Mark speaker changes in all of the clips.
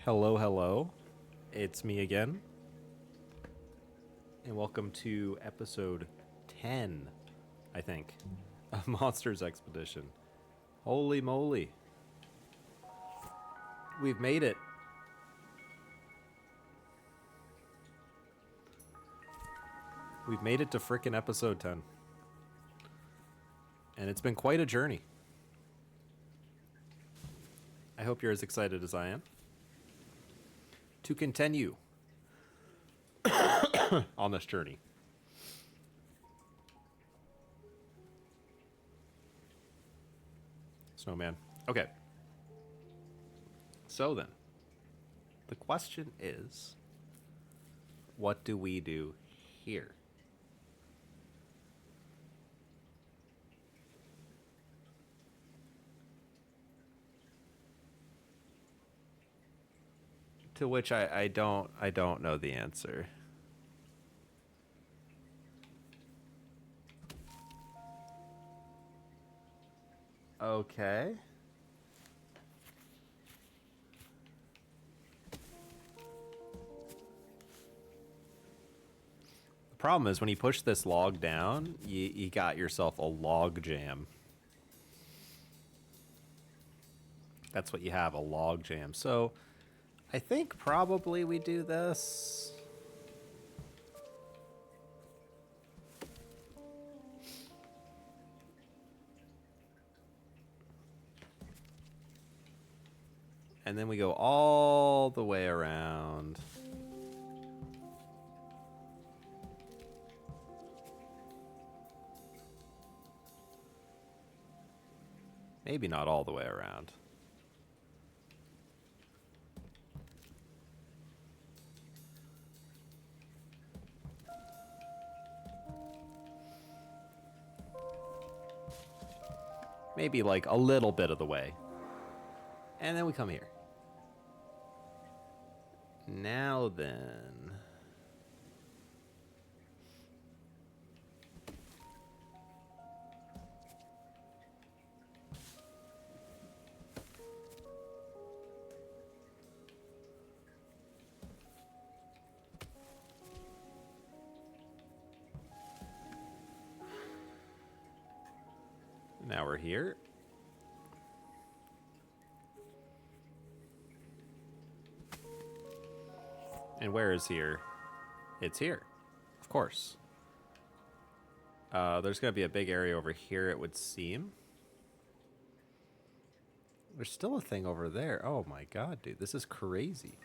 Speaker 1: Hello, hello. It's me again. And welcome to episode 10, I think, of Monsters Expedition. Holy moly. We've made it. We've made it to frickin' episode 10. And it's been quite a journey. I hope you're as excited as I am to continue on this journey. Snowman. Okay. So then, the question is, what do we do here? To which I don't know the answer. Okay. The problem is when you push this log down, you got yourself a log jam. That's what you have, a log jam. So I think probably we do this. And then we go all the way around. Maybe not all the way around. Maybe like a little bit of the way. And then we come here. Now then. Now we're here. And where is here? It's here. Of course. There's going to be a big area over here, it would seem. There's still a thing over there. Oh my god, dude. This is crazy.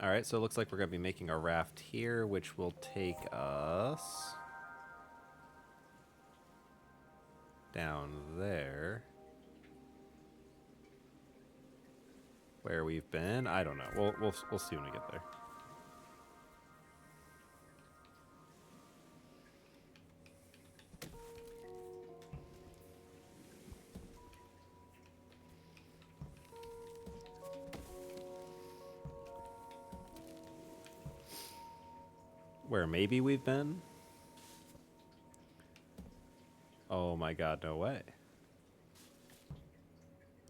Speaker 1: Alright, so it looks like we're going to be making a raft here, which will take us down there. Where we've been? I don't know. We'll see when we get there. Where maybe we've been? Oh my god, no way.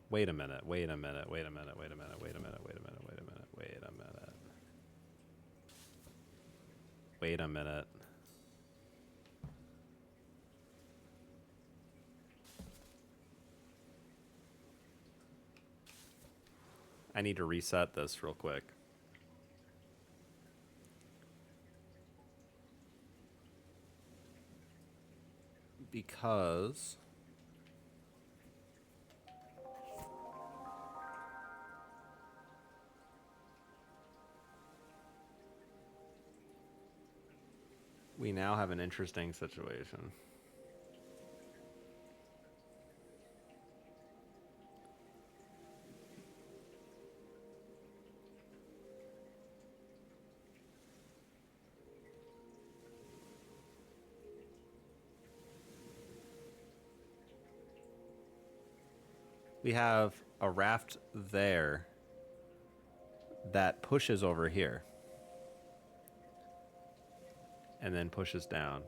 Speaker 1: Wait a minute, wait a minute, wait a minute, wait a minute, wait a minute, wait a minute, wait a minute, wait a minute. Wait a minute. I need to reset this real quick. Because we now have an interesting situation. We have a raft there that pushes over here and then pushes down.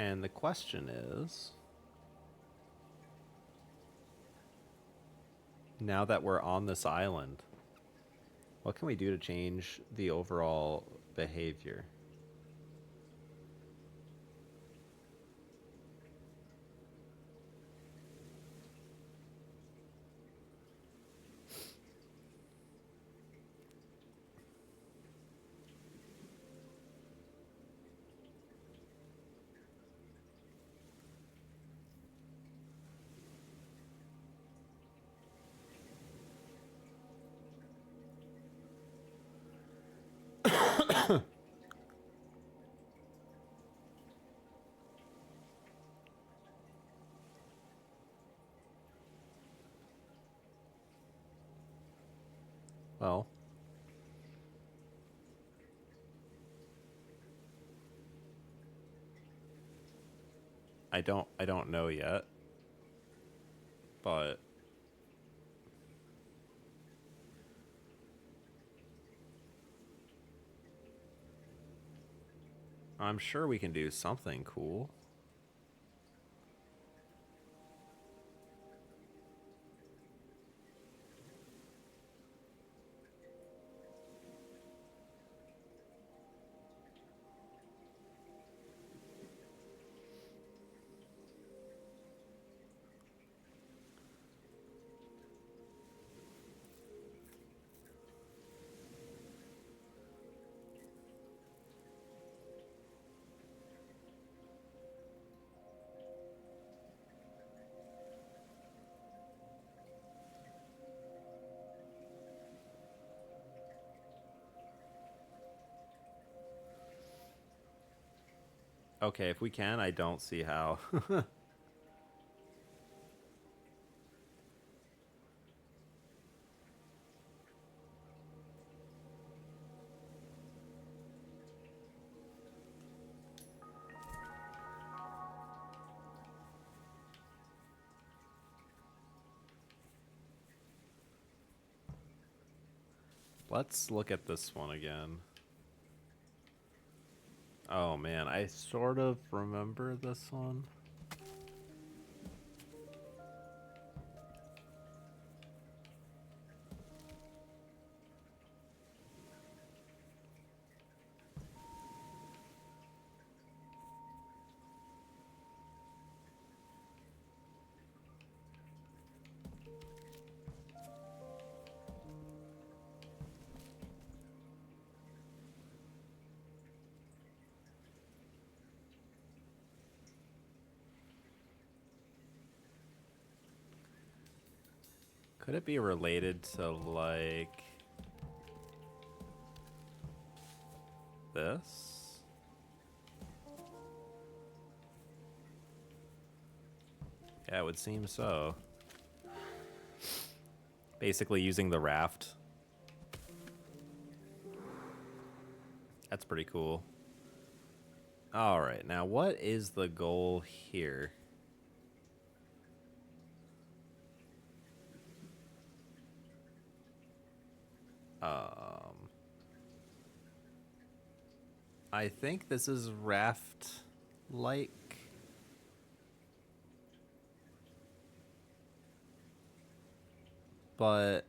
Speaker 1: And the question is, now that we're on this island, what can we do to change the overall behavior? Well, I don't know yet, but I'm sure we can do something cool. Okay, if we can, I don't see how. Let's look at this one again. Oh man, I sort of remember this one. Could it be related to like this? Yeah, it would seem so. Basically using the raft. That's pretty cool. All right, now what is the goal here? Um, I think this is raft like. But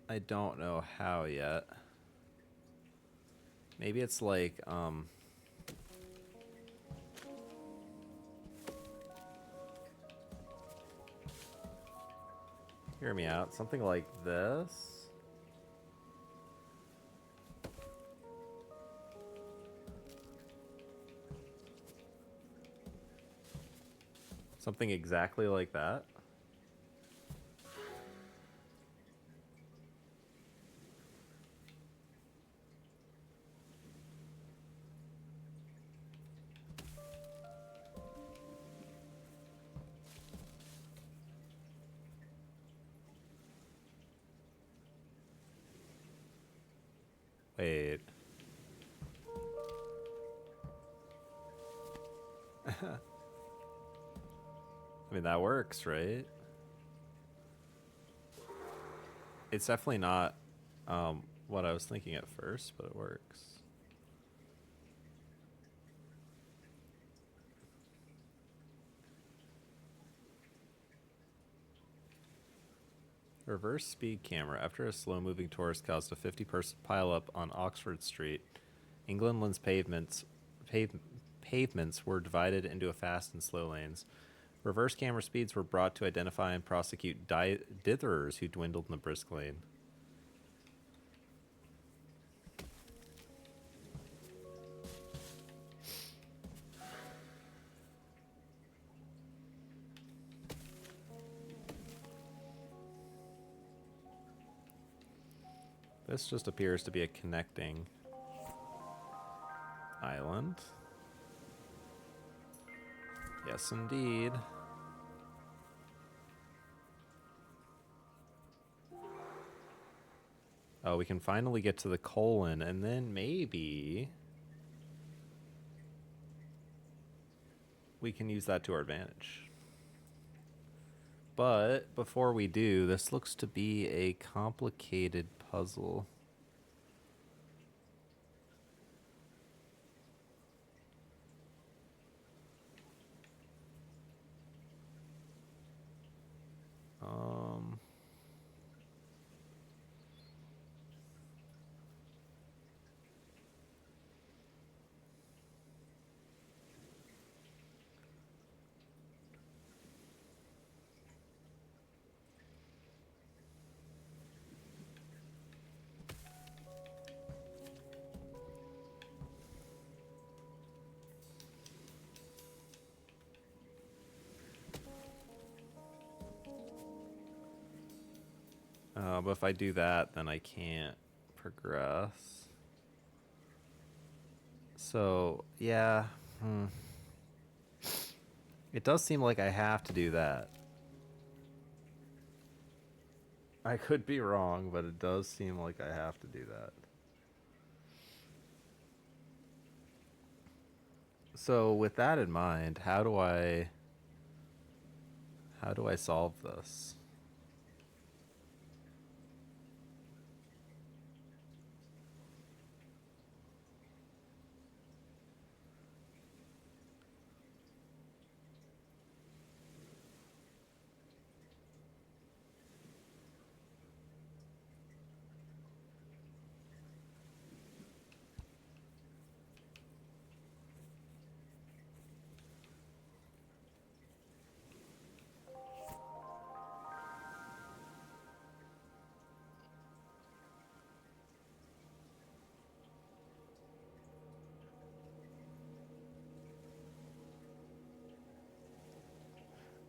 Speaker 1: I don't know how yet. Maybe it's like, hear me out. Something like this. Something exactly like that. Wait. I mean, that works, right? It's definitely not what I was thinking at first, but it works. Reverse speed camera. After a slow-moving tourist caused a 50-person pileup on Oxford Street, England's pavements were divided into a fast and slow lanes. Reverse camera speeds were brought to identify and prosecute ditherers who dwindled in the brisk lane. This just appears to be a connecting island. Yes, indeed. Oh, we can finally get to the colon, and then maybe we can use that to our advantage. But before we do, this looks to be a complicated puzzle. But if I do that, then I can't progress. So, yeah. It does seem like I have to do that. I could be wrong, but it does seem like I have to do that. So, with that in mind, how do I solve this?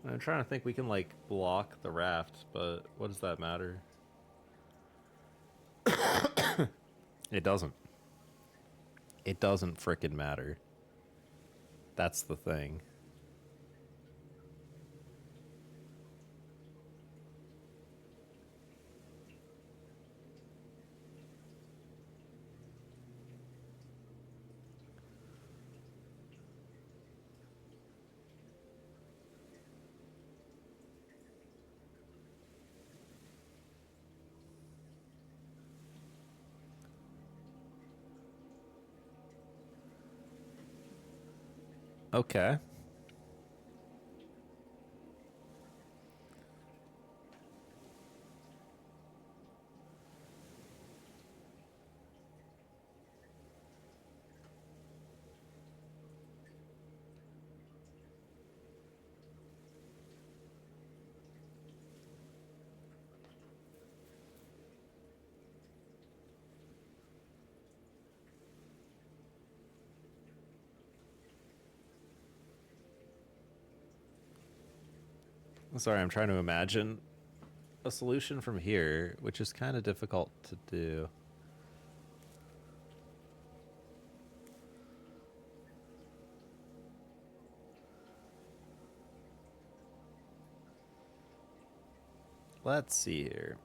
Speaker 1: I'm trying to think. We can like block the raft, but what does that matter? It doesn't. It doesn't frickin' matter. That's the thing. Okay. Sorry, I'm trying to imagine a solution from here, which is kind of difficult to do. Let's see here.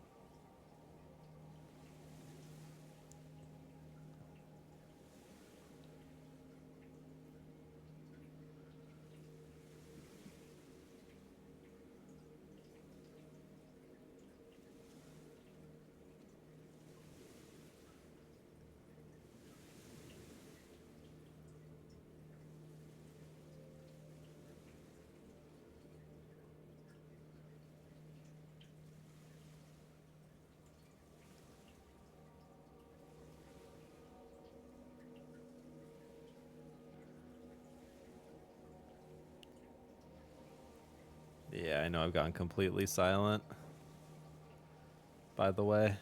Speaker 1: I know I've gone completely silent. By the way.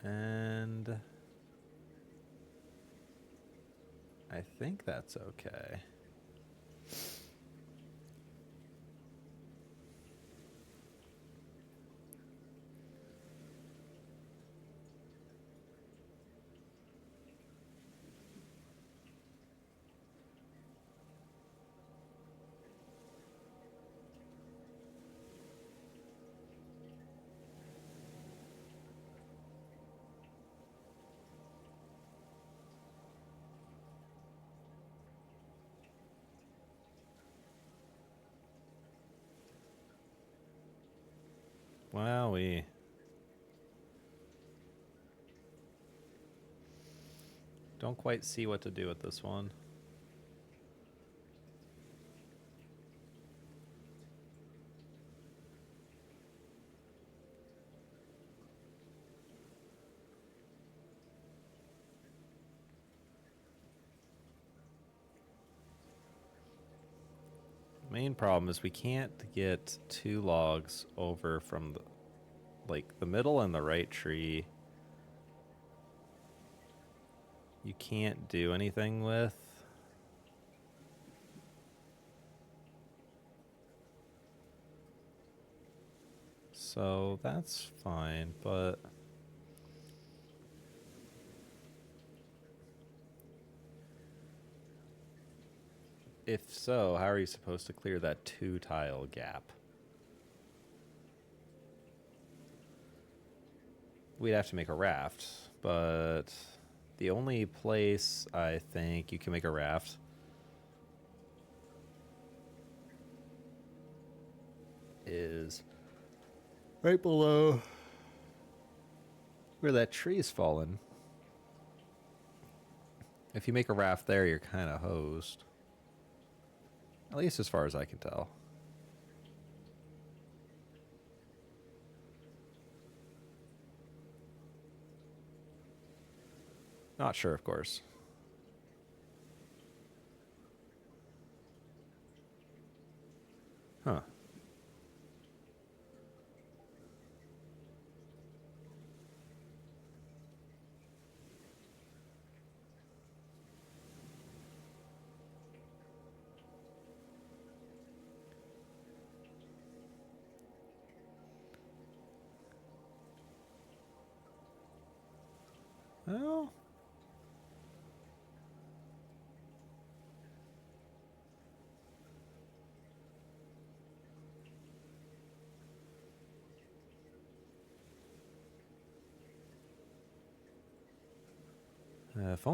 Speaker 1: And I think that's okay. Wowee. Don't quite see what to do with this one. Main problem is we can't get 2 logs over from the middle and the right tree. You can't do anything with. So that's fine, but if so, how are you supposed to clear that 2 tile gap? We'd have to make a raft, but the only place I think you can make a raft is right below where that tree's fallen. If you make a raft there, you're kind of hosed. At least as far as I can tell. Not sure, of course. Huh. Well, if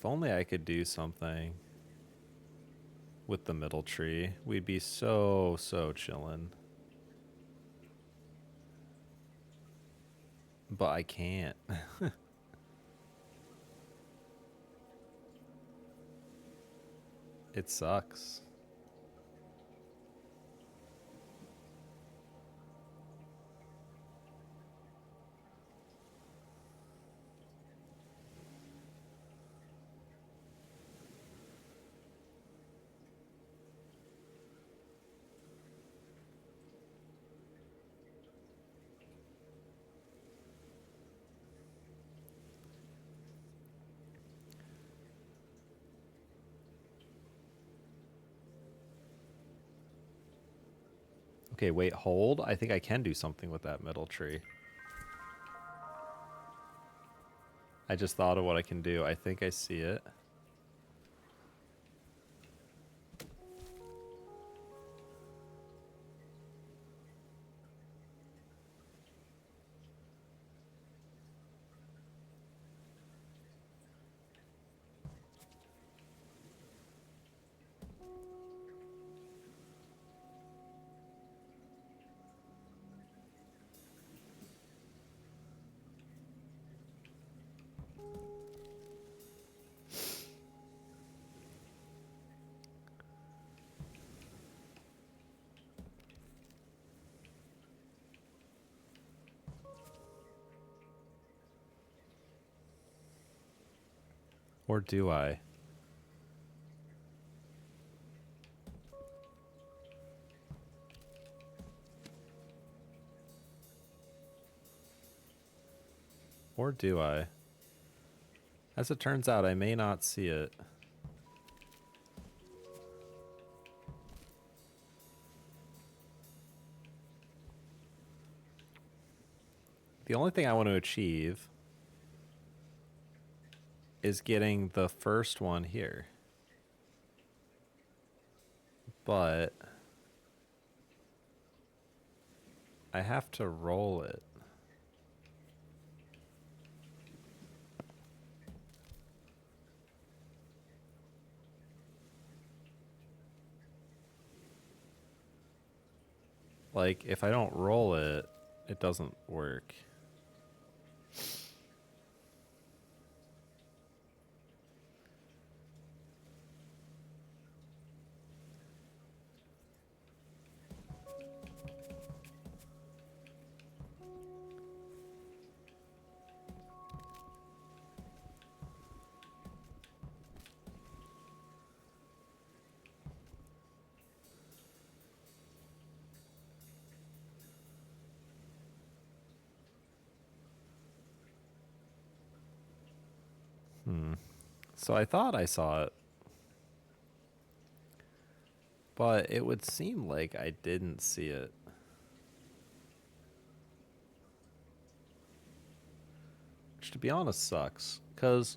Speaker 1: only I could do something with the middle tree, we'd be so chillin'. But I can't. It sucks. Okay, wait, hold. I think I can do something with that middle tree. I just thought of what I can do. I think I see it. Or do I? Or do I? As it turns out, I may not see it. The only thing I want to achieve is getting the first one here. But I have to roll it. Like, if I don't roll it, it doesn't work. So I thought I saw it. But it would seem like I didn't see it. Which, to be honest, sucks. Because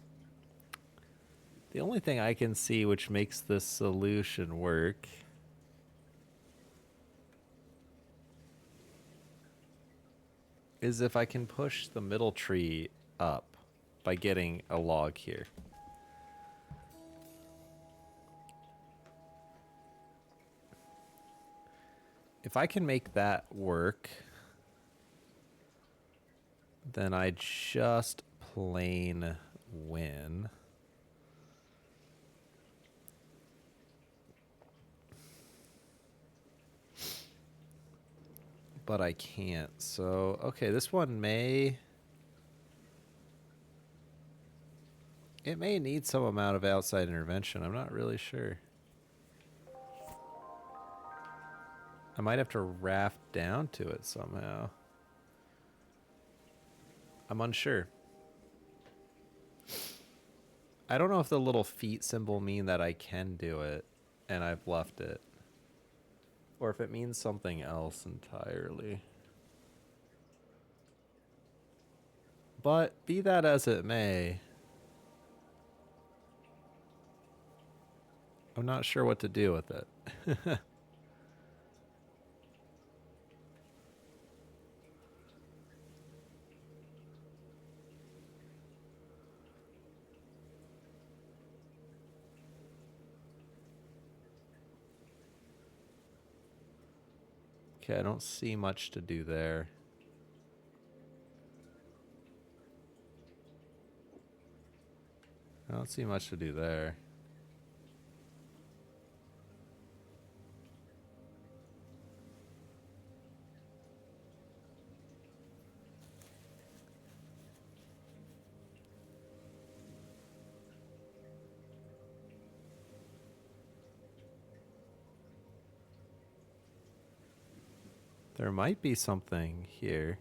Speaker 1: the only thing I can see which makes this solution work is if I can push the middle tree up by getting a log here. If I can make that work, then I just plain win. But I can't. So, okay, this one may... It may need some amount of outside intervention. I'm not really sure. I might have to raft down to it somehow. I'm unsure. I don't know if the little feet symbol mean that I can do it and I've left it, or if it means something else entirely. But be that as it may, I'm not sure what to do with it. Okay, I don't see much to do there. I don't see much to do there. There might be something here.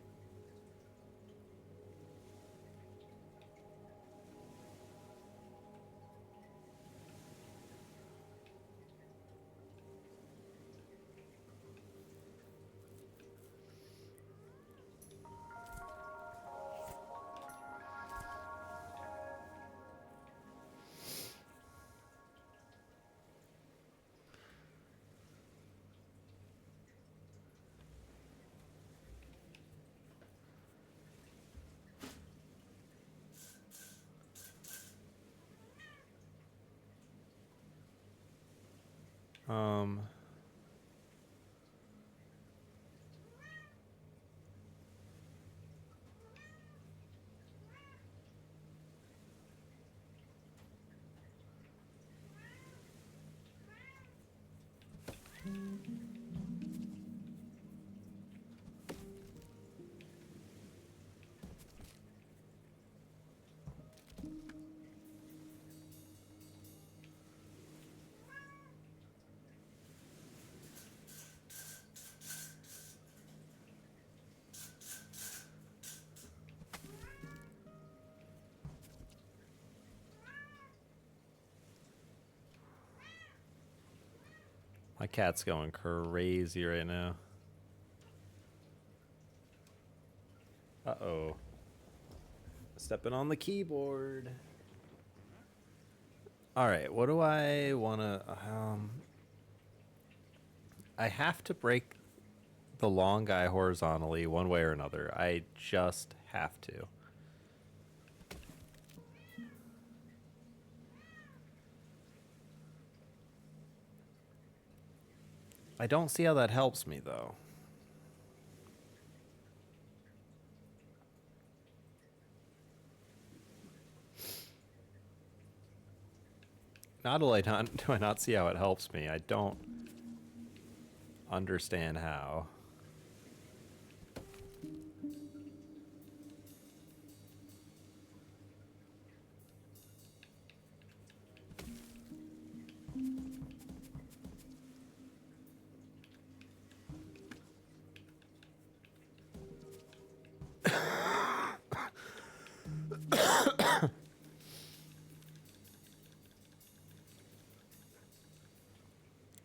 Speaker 1: Um... My cat's going crazy right now. Uh-oh. Stepping on the keyboard. All right, what do I want to... I have to break the long guy horizontally one way or another. I just have to. I don't see how that helps me, though. Not only do I not see how it helps me, I don't understand how.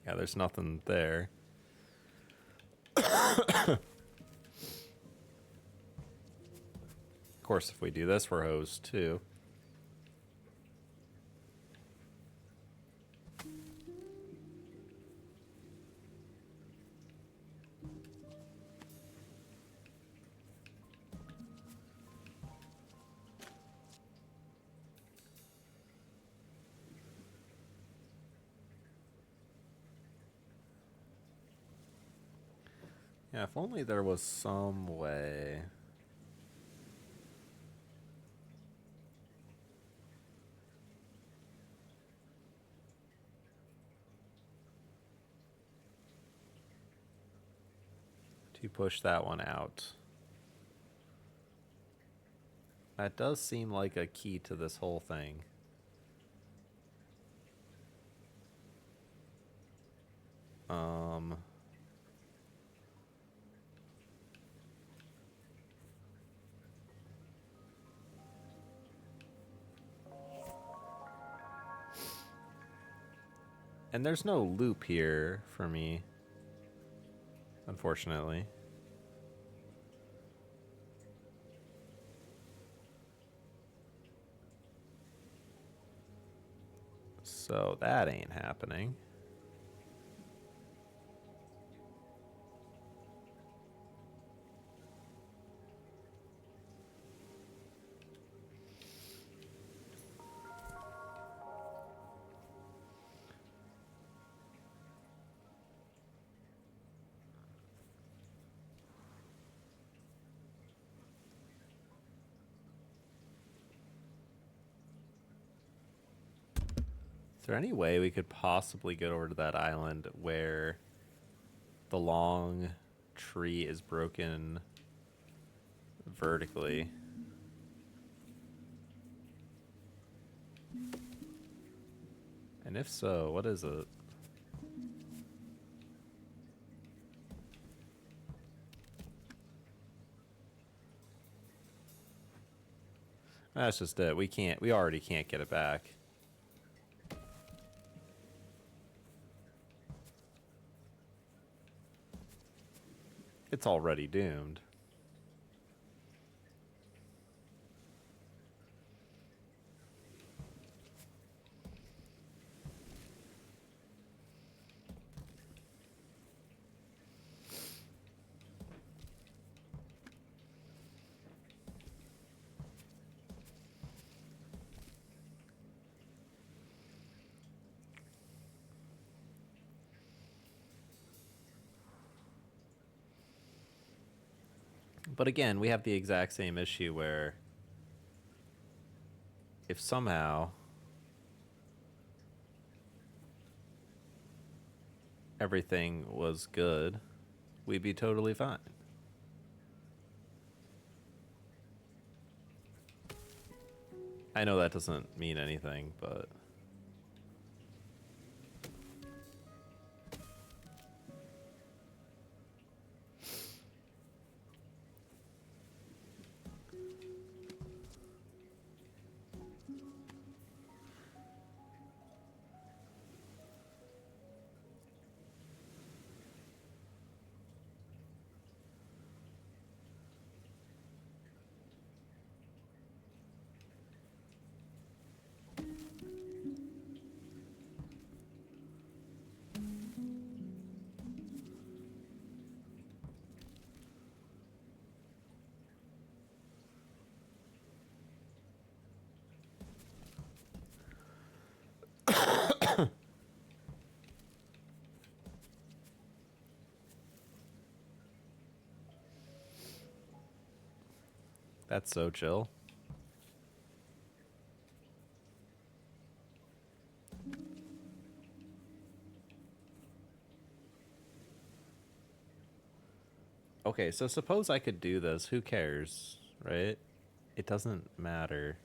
Speaker 1: Yeah, there's nothing there. Of course, if we do this, we're hosed too. Yeah, if only there was some way. To push that one out. That does seem like a key to this whole thing. And there's no loop here for me, unfortunately. So that ain't happening. Is there any way we could possibly get over to that island where the long tree is broken vertically? And if so, what is it? That's just it. We already can't get it back. It's already doomed. But again, we have the exact same issue where if somehow everything was good, we'd be totally fine. I know that doesn't mean anything, but... That's so chill. Okay, so suppose I could do this. Who cares, right? It doesn't matter.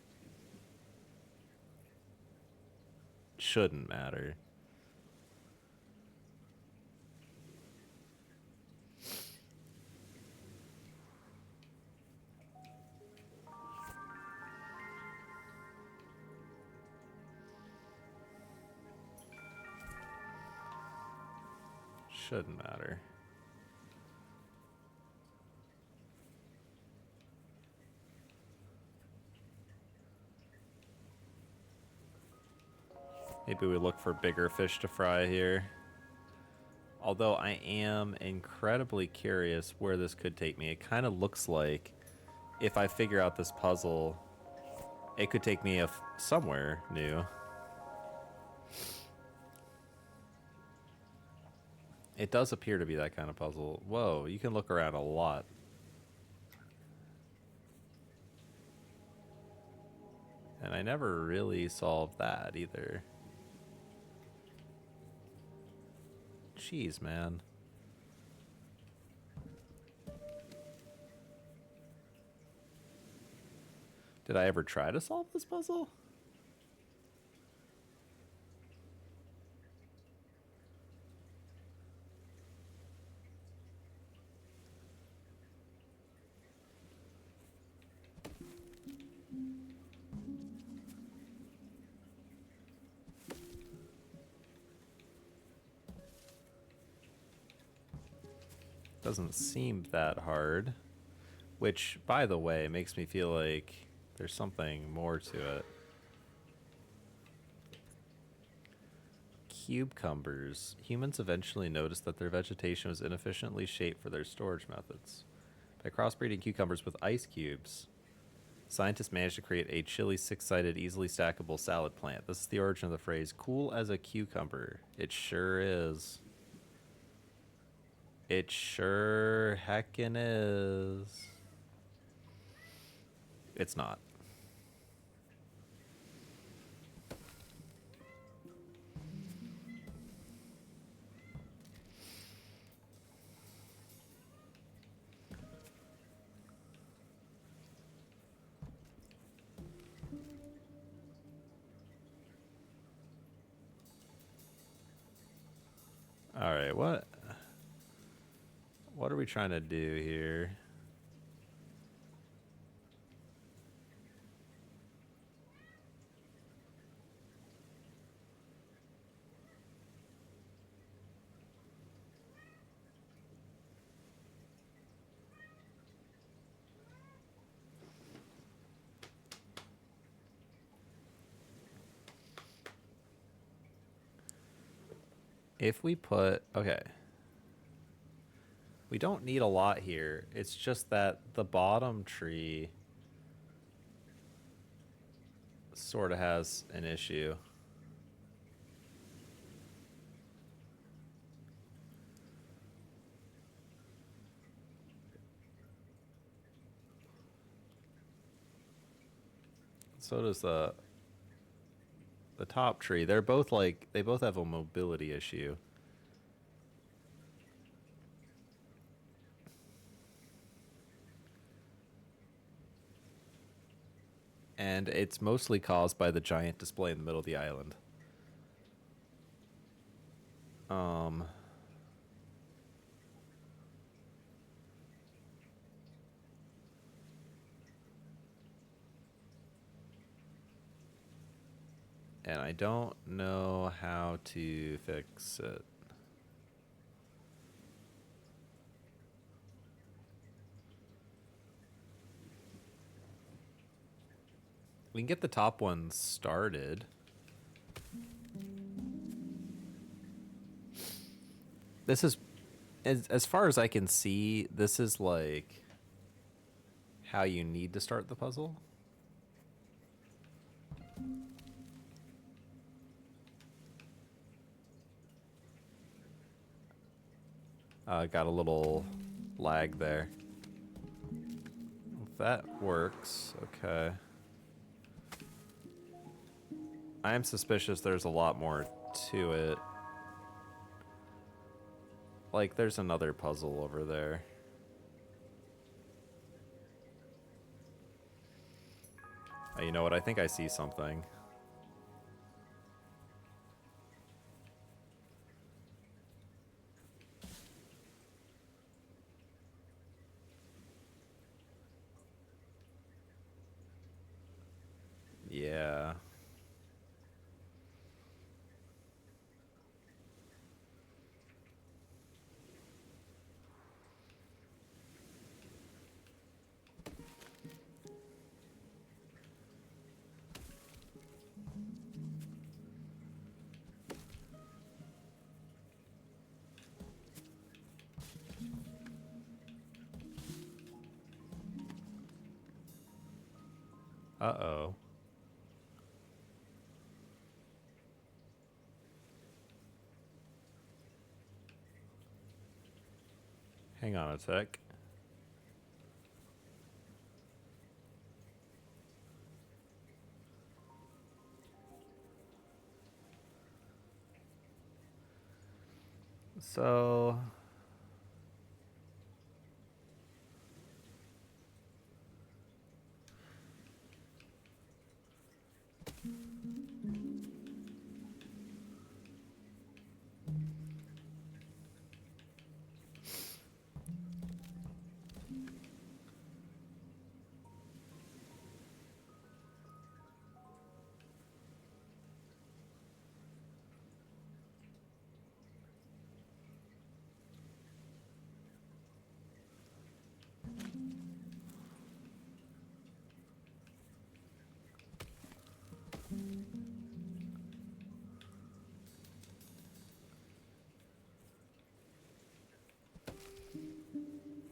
Speaker 1: Shouldn't matter. Shouldn't matter. Maybe we look for bigger fish to fry here. Although I am incredibly curious where this could take me. It kind of looks like if I figure out this puzzle, it could take me somewhere new. It does appear to be that kind of puzzle. Whoa, you can look around a lot. And I never really solved that either. Jeez, man. Did I ever try to solve this puzzle? Doesn't seem that hard. Which, by the way, makes me feel like there's something more to it. Cucumbers. Humans eventually noticed that their vegetation was inefficiently shaped for their storage methods. By crossbreeding cucumbers with ice cubes, scientists managed to create a chilly, six-sided, easily stackable salad plant. This is the origin of the phrase, cool as a cucumber. It sure is. It sure heckin' is. It's not. All right, what are we trying to do here? If we put, okay. We don't need a lot here. It's just that the bottom tree sort of has an issue. So does the top tree. They're both like, they both have a mobility issue. And it's mostly caused by the giant display in the middle of the island. And I don't know how to fix it. We can get the top one started. This is, as far as I can see, this is like how you need to start the puzzle. Got a little lag there. That works. Okay. I am suspicious there's a lot more to it. Like, there's another puzzle over there. Oh, you know what? I think I see something. Yeah. Uh-oh. Hang on a sec. So...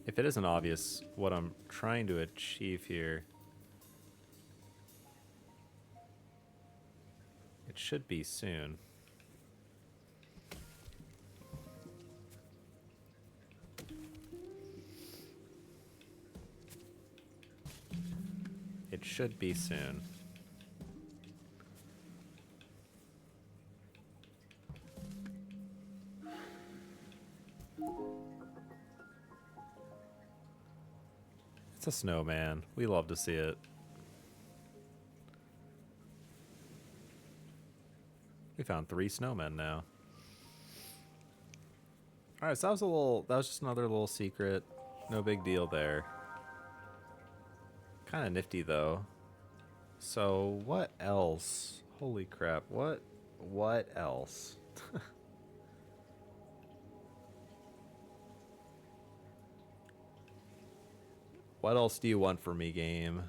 Speaker 1: if it isn't obvious what I'm trying to achieve here, it should be soon. It should be soon. It's a snowman. We love to see it. We found 3 snowmen now. Alright, so that was just another little secret. No big deal there. Kind of nifty though. So what else? Holy crap, what else? What else do you want from me, game?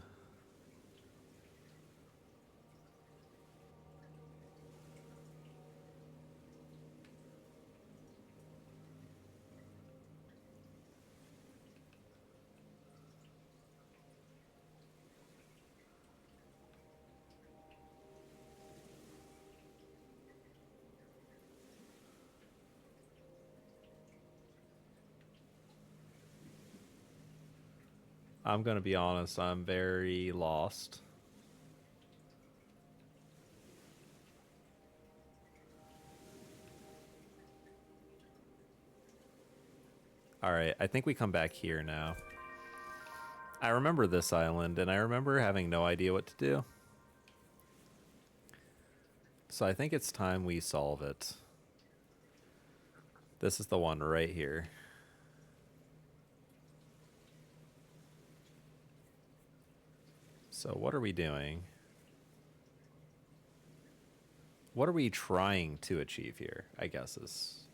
Speaker 1: I'm gonna be honest, I'm very lost. Alright, I think we come back here now. I remember this island, and I remember having no idea what to do. So I think it's time we solve it. This is the one right here. So what are we doing? What are we trying to achieve here, I guess is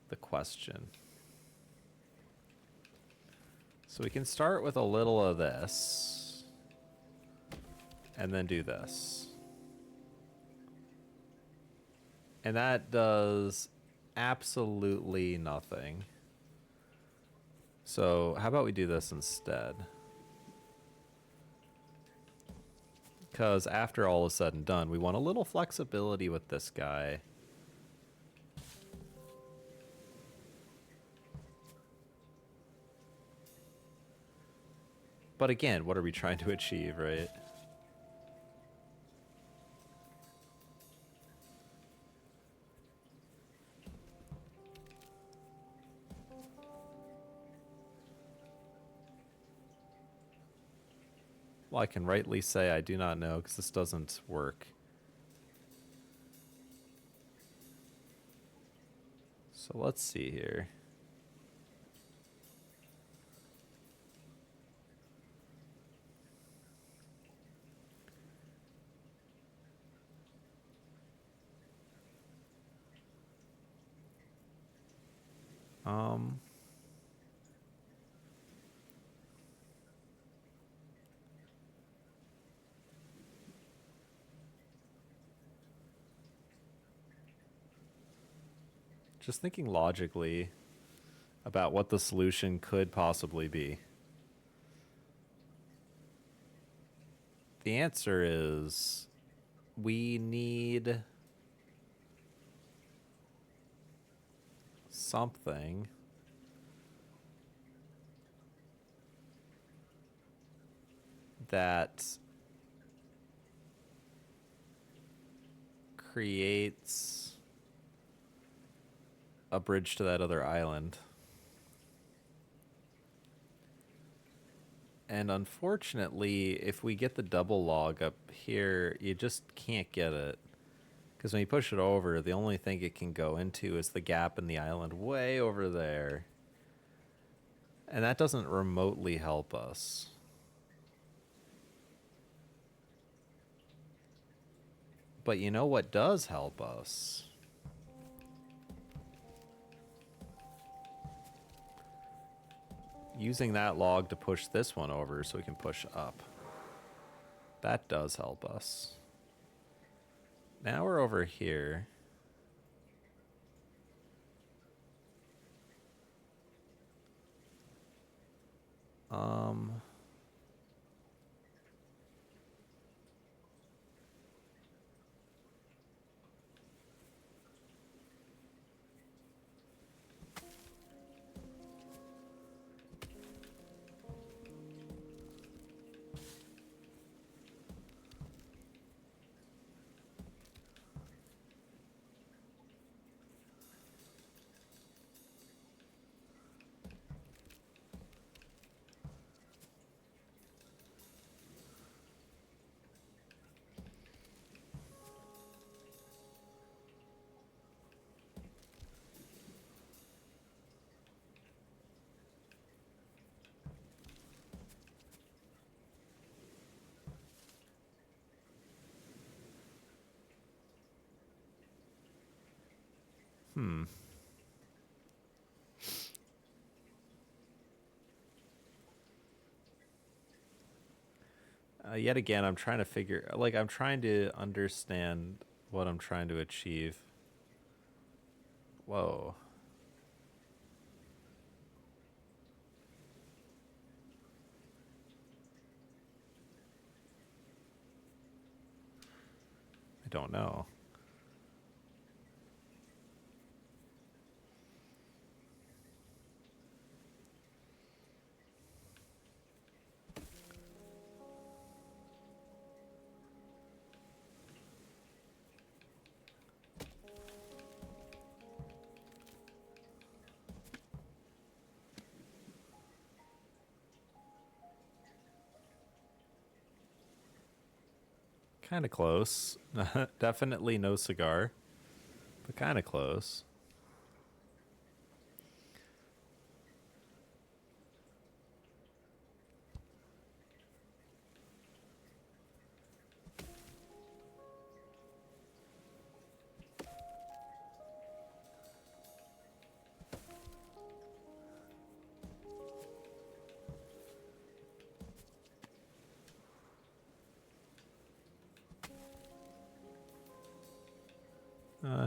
Speaker 1: the question. So we can start with a little of this. And then do this. And that does absolutely nothing. So how about we do this instead? Because after all is said and done, we want a little flexibility with this guy. But again, what are we trying to achieve, right? Well, I can rightly say I do not know because this doesn't work. So let's see here. Um, just thinking logically about what the solution could possibly be. The answer is we need something that creates a bridge to that other island. And unfortunately, if we get the double log up here, you just can't get it. Because when you push it over, the only thing it can go into is the gap in the island way over there. And that doesn't remotely help us. But you know what does help us? Using that log to push this one over so we can push up. That does help us. Now we're over here. Um... Yet again, I'm trying to figure, like, I'm trying to understand what I'm trying to achieve. Whoa. I don't know. Kind of close. Definitely no cigar, but kind of close.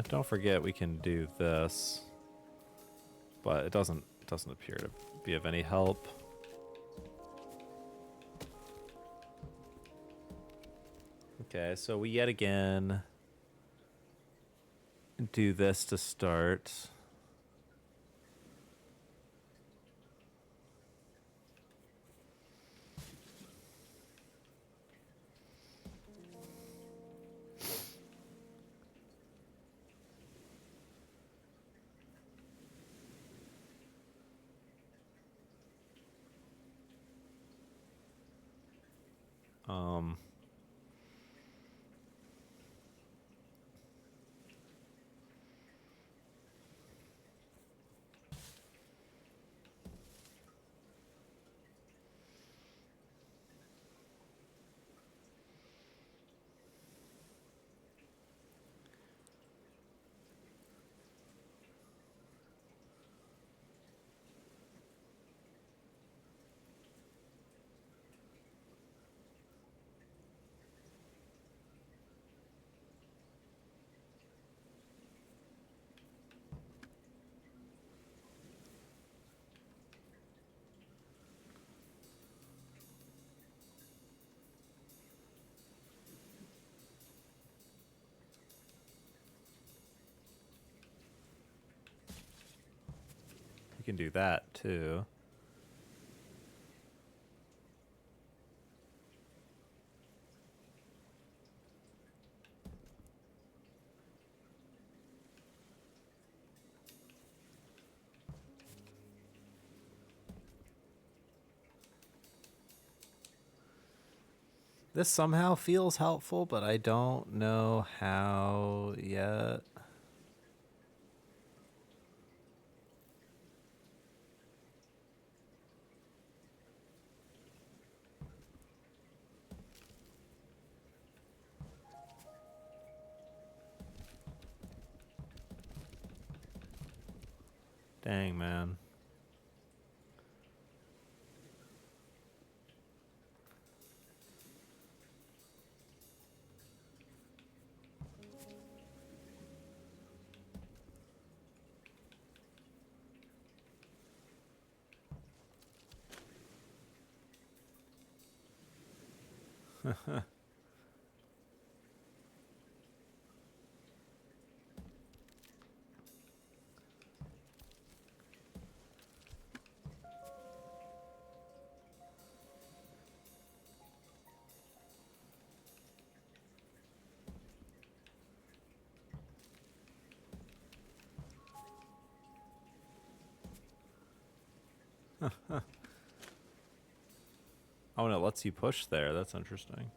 Speaker 1: Don't forget we can do this, but it doesn't appear to be of any help. Okay, so we yet again do this to start. Um, you can do that too. This somehow feels helpful, but I don't know how yet. Dang, man. Oh, and it lets you push there. That's interesting.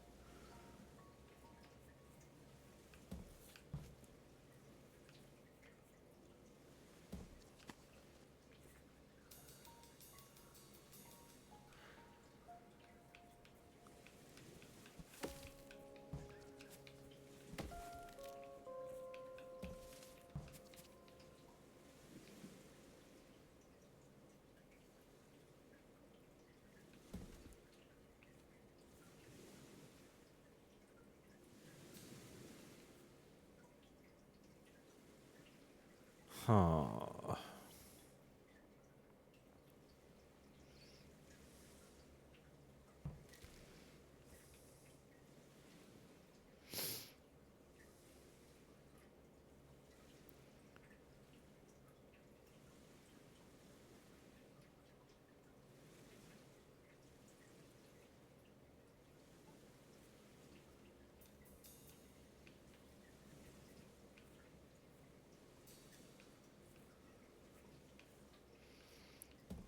Speaker 1: Huh.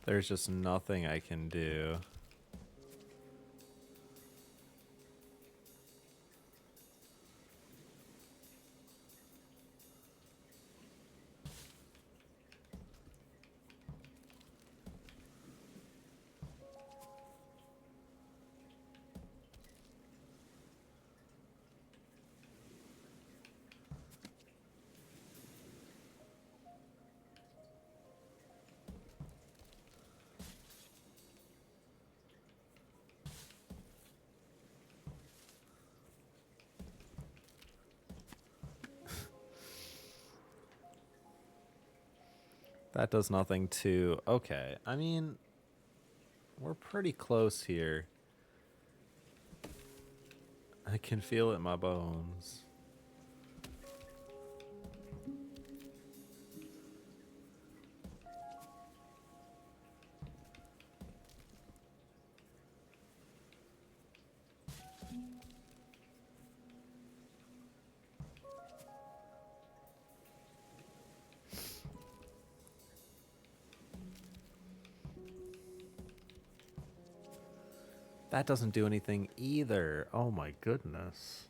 Speaker 1: There's just nothing I can do. That does nothing to... Okay, I mean, we're pretty close here. I can feel it in my bones. That doesn't do anything either. Oh my goodness.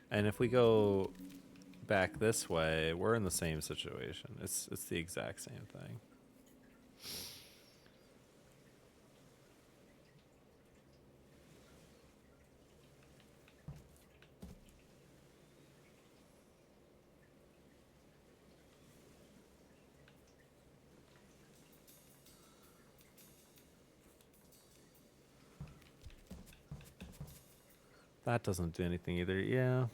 Speaker 1: And if we go back this way, we're in the same situation. It's the exact same thing. That doesn't do anything either. Yeah.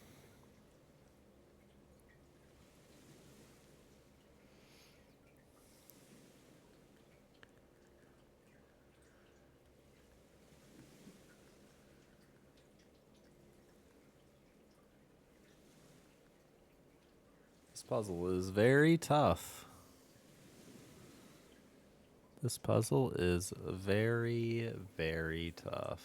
Speaker 1: This puzzle is very tough. This puzzle is very, very tough.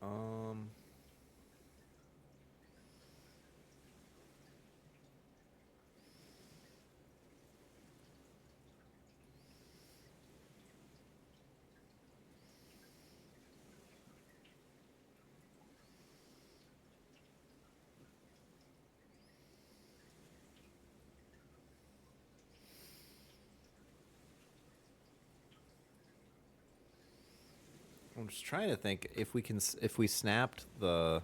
Speaker 1: Um, I'm just trying to think if we can if we snapped the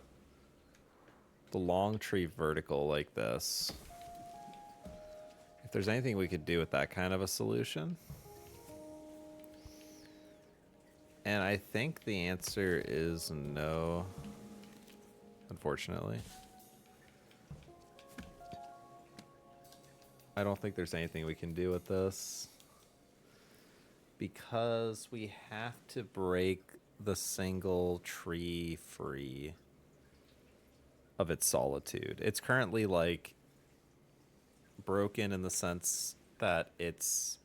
Speaker 1: long tree vertical like this, if there's anything we could do with that kind of a solution. And I think the answer is no, unfortunately. I don't think there's anything we can do with this because we have to break the single tree free of its solitude. It's currently like broken in the sense that it's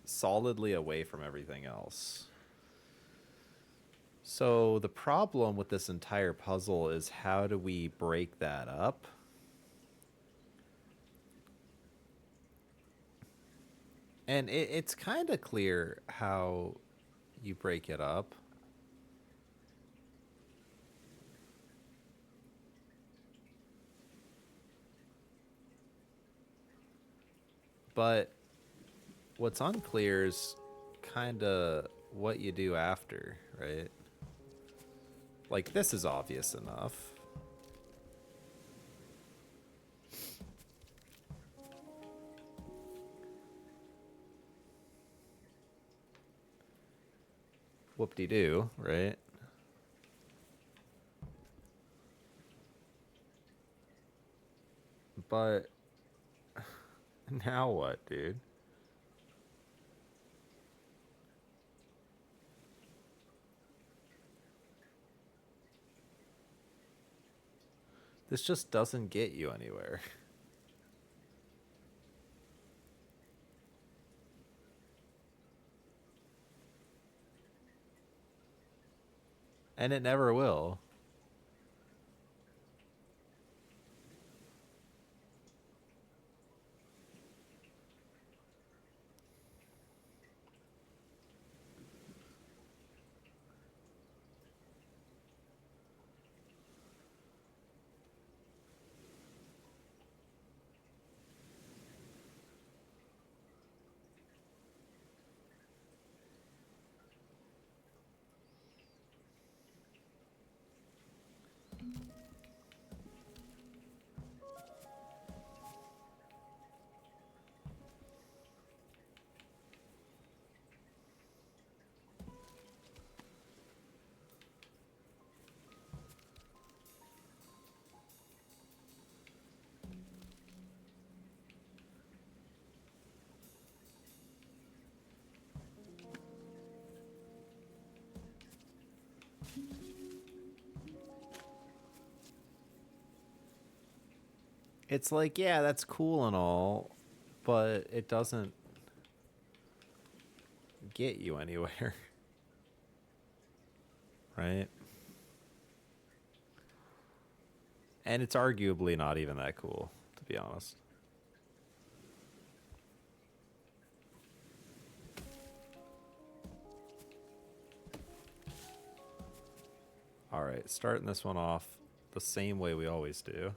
Speaker 1: solidly away from everything else. So the problem with this entire puzzle is how do we break that up? And it's kind of clear how you break it up. But what's unclear is kind of what you do after, right? Like, this is obvious enough. Whoop-de-doo, right? But now what, dude? This just doesn't get you anywhere. And it never will. It's like, yeah, that's cool and all, but it doesn't get you anywhere, right? And it's arguably not even that cool, to be honest. All right, starting this one off the same way we always do.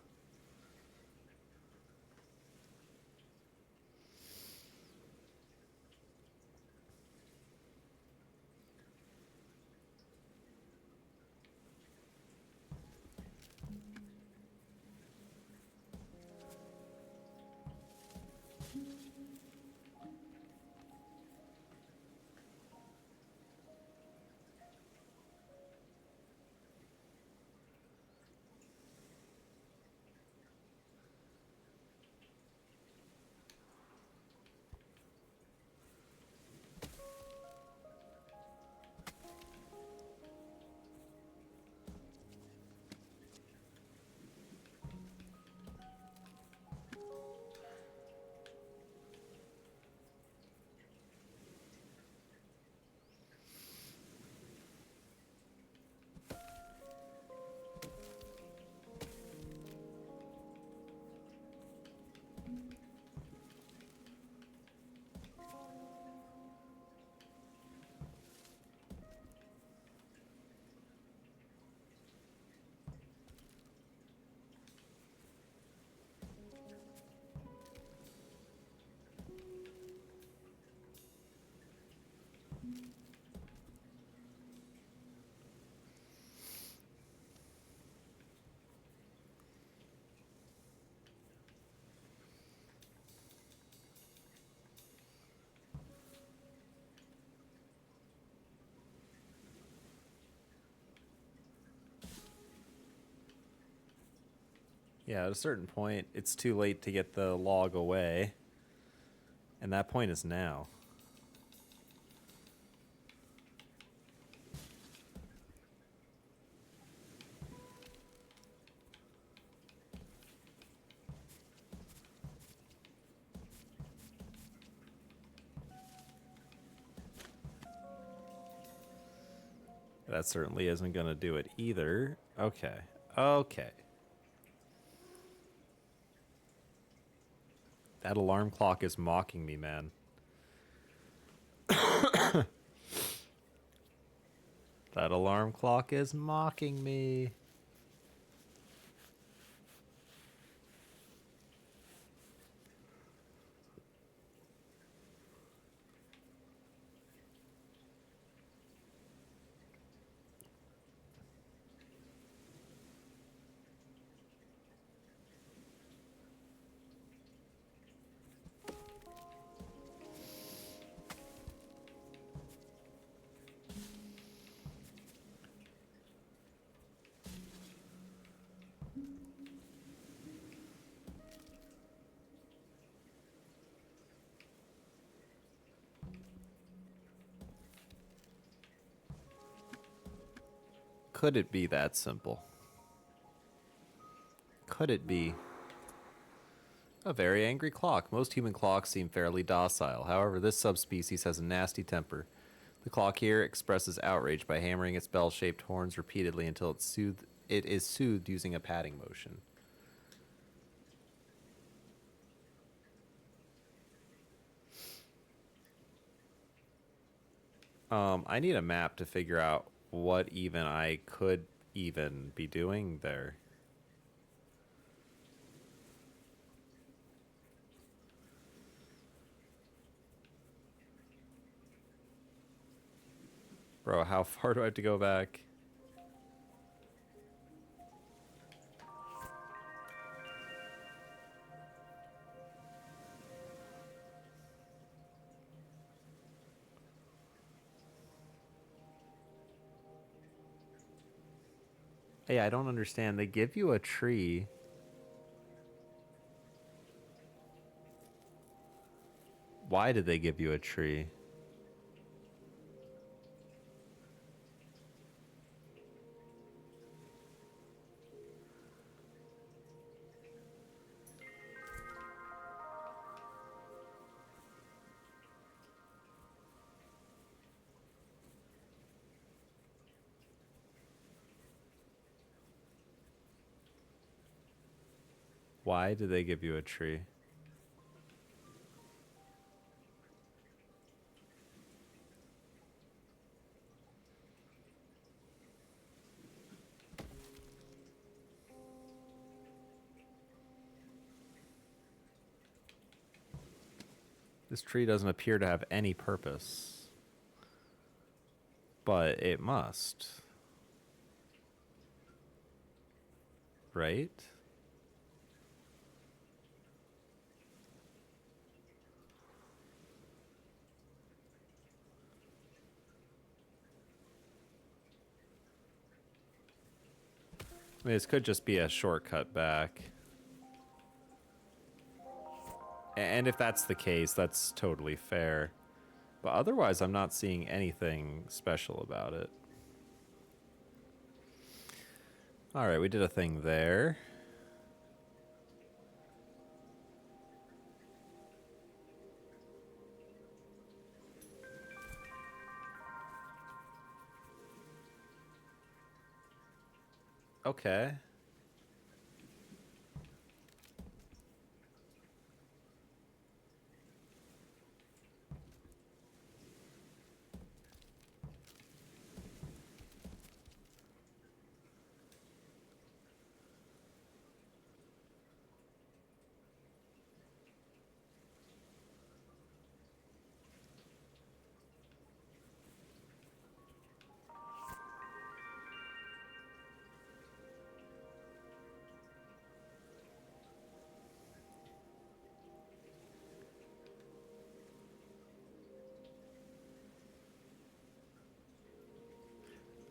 Speaker 1: Yeah, at a certain point, it's too late to get the log away, and that point is now. That certainly isn't going to do it either. Okay. Okay. That alarm clock is mocking me, man. That alarm clock is mocking me. Could it be that simple? Could it be? A very angry clock. Most human clocks seem fairly docile. However, this subspecies has a nasty temper. The clock here expresses outrage by hammering its bell-shaped horns repeatedly until it is soothed using a patting motion. I need a map to figure out what even I could even be doing there. Bro, how far do I have to go back? Hey, I don't understand. They give you a tree. Why did they give you a tree? Why did they give you a tree? This tree doesn't appear to have any purpose. But it must. Right? I mean, this could just be a shortcut back. And if that's the case, that's totally fair. But otherwise, I'm not seeing anything special about it. All right, we did a thing there. Okay.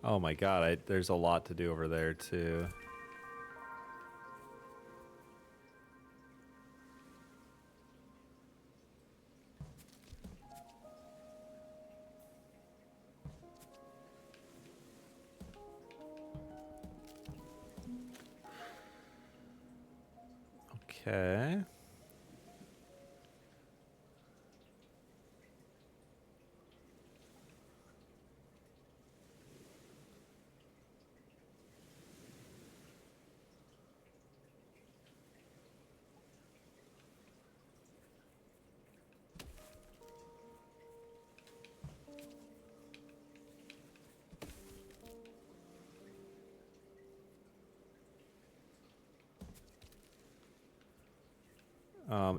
Speaker 1: Oh my god, there's a lot to do over there too. Okay.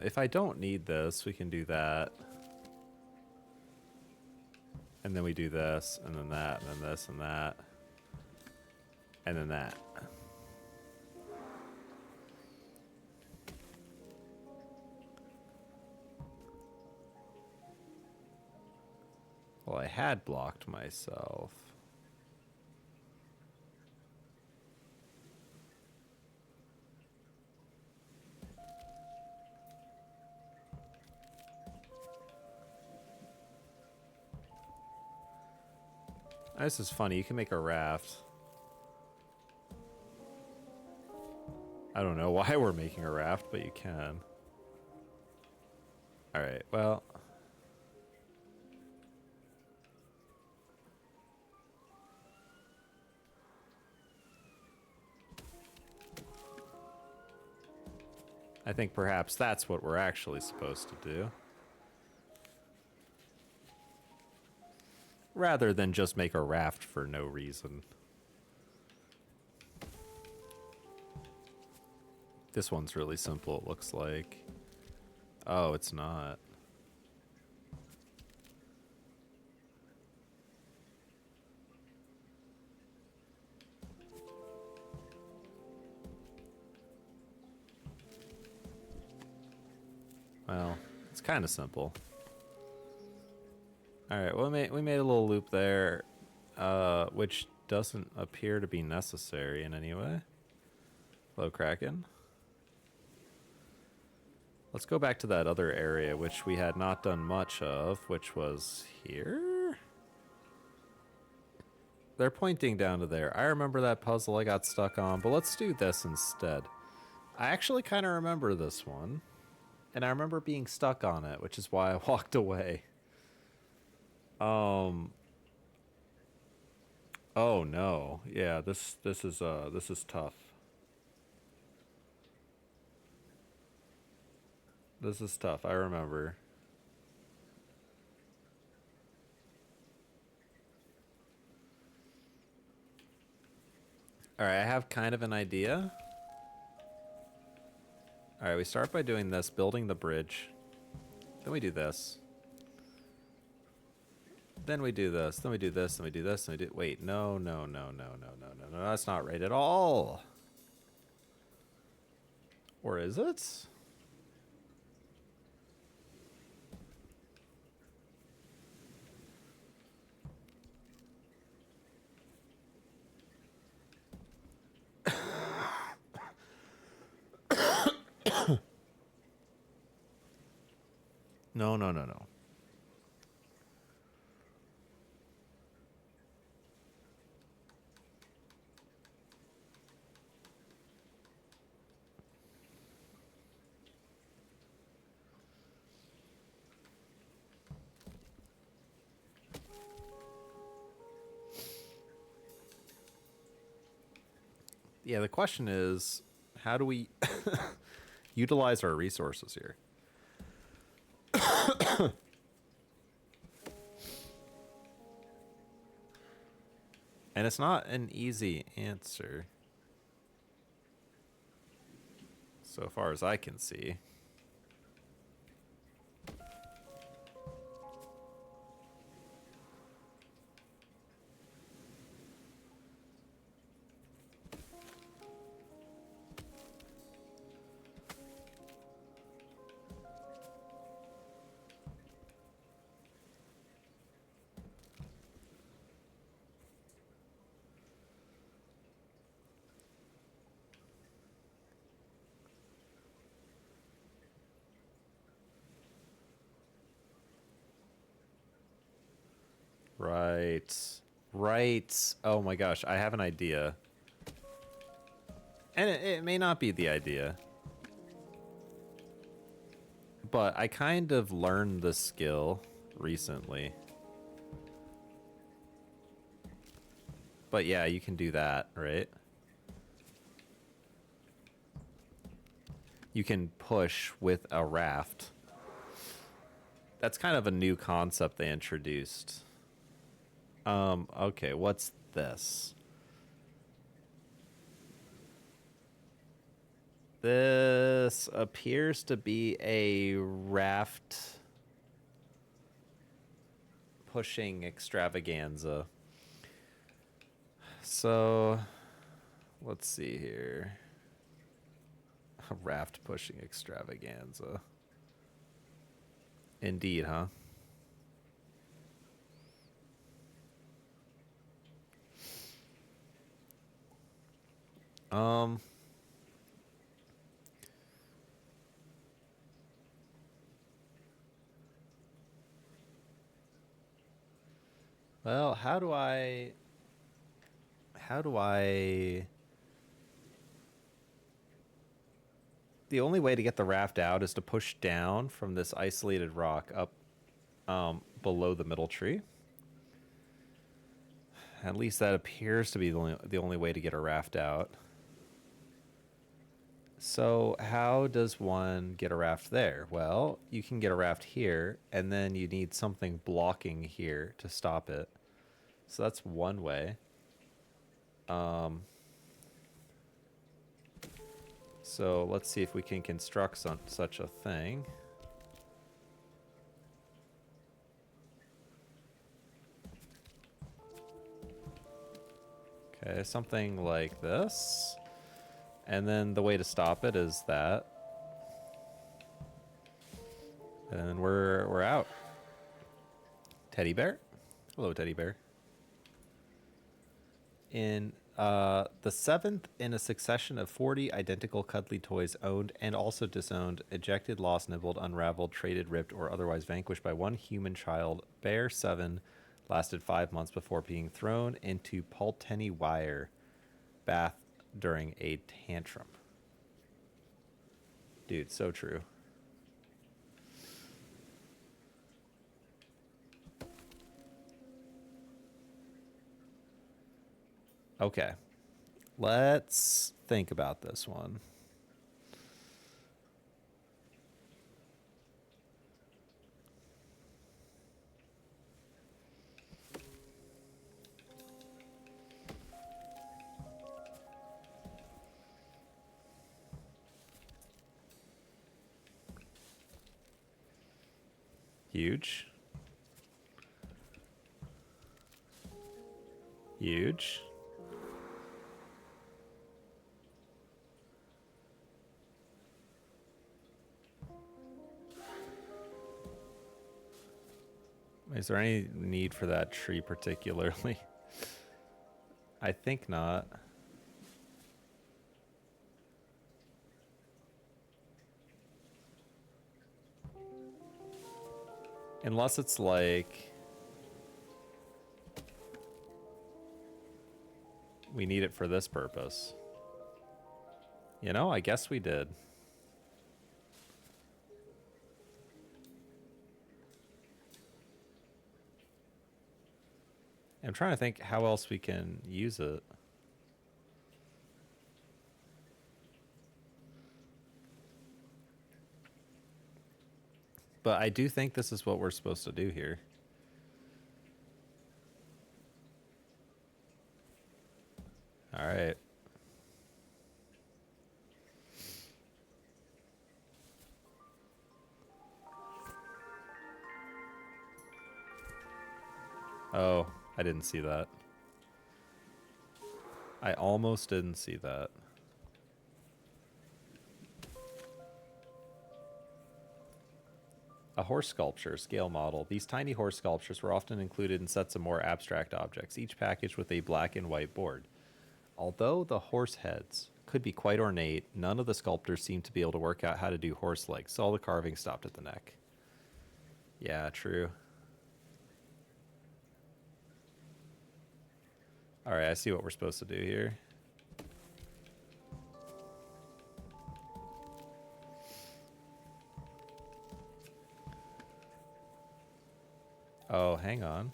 Speaker 1: If I don't need this, we can do that. And then we do this, and then that, and then this, and that. And then that. Well, I had blocked myself. This is funny. You can make a raft. I don't know why we're making a raft, but you can. Alright, well. I think perhaps that's what we're actually supposed to do. Rather than just make a raft for no reason. This one's really simple, it looks like. Oh, it's not. Well, it's kind of simple. Alright, well, we made a little loop there, which doesn't appear to be necessary in any way. Hello, Kraken. Let's go back to that other area, which we had not done much of, which was here? They're pointing down to there. I remember that puzzle I got stuck on, but let's do this instead. I actually kind of remember this one, and I remember being stuck on it, which is why I walked away. Oh no. Yeah, this is tough. This is tough. I remember. All right, I have kind of an idea. All right, we start by doing this, building the bridge. Then we do this. Then we do this. Then we do this. Then we do this. Then we do. Wait, no. That's not right at all. Or is it? No. Yeah, the question is, how do we utilize our resources here? And it's not an easy answer, so far as I can see. Right. Oh my gosh, I have an idea. And it may not be the idea. But I kind of learned the skill recently. But yeah, you can do that, right? You can push with a raft. That's kind of a new concept they introduced. Okay, what's this? This appears to be a raft pushing extravaganza. So, let's see here. A raft pushing extravaganza. Indeed, huh? Well, how do I the only way to get the raft out is to push down from this isolated rock up below the middle tree. At least that appears to be the only way to get a raft out. So how does one get a raft there? Well, you can get a raft here, and then you need something blocking here to stop it. So that's one way. So let's see if we can construct such a thing. Okay, something like this. And then the way to stop it is that. And we're out. Teddy bear? Hello, teddy bear. In the seventh in a succession of 40 identical cuddly toys owned and also disowned, ejected, lost, nibbled, unraveled, traded, ripped, or otherwise vanquished by one human child, Bear 7 lasted 5 months before being thrown into Pulteney Wire bath during a tantrum. Dude, so true. Okay. Let's think about this one. Huge. Huge. Is there any need for that tree particularly? I think not. Unless it's like we need it for this purpose. You know, I guess we did. I'm trying to think how else we can use it. But I do think this is what we're supposed to do here. All right. Oh, I didn't see that. I almost didn't see that. A horse sculpture scale model. These tiny horse sculptures were often included in sets of more abstract objects, each packaged with a black and white board. Although the horse heads could be quite ornate, none of the sculptors seemed to be able to work out how to do horse legs, so all the carving stopped at the neck. Yeah, true. All right, I see what we're supposed to do here. Oh, hang on.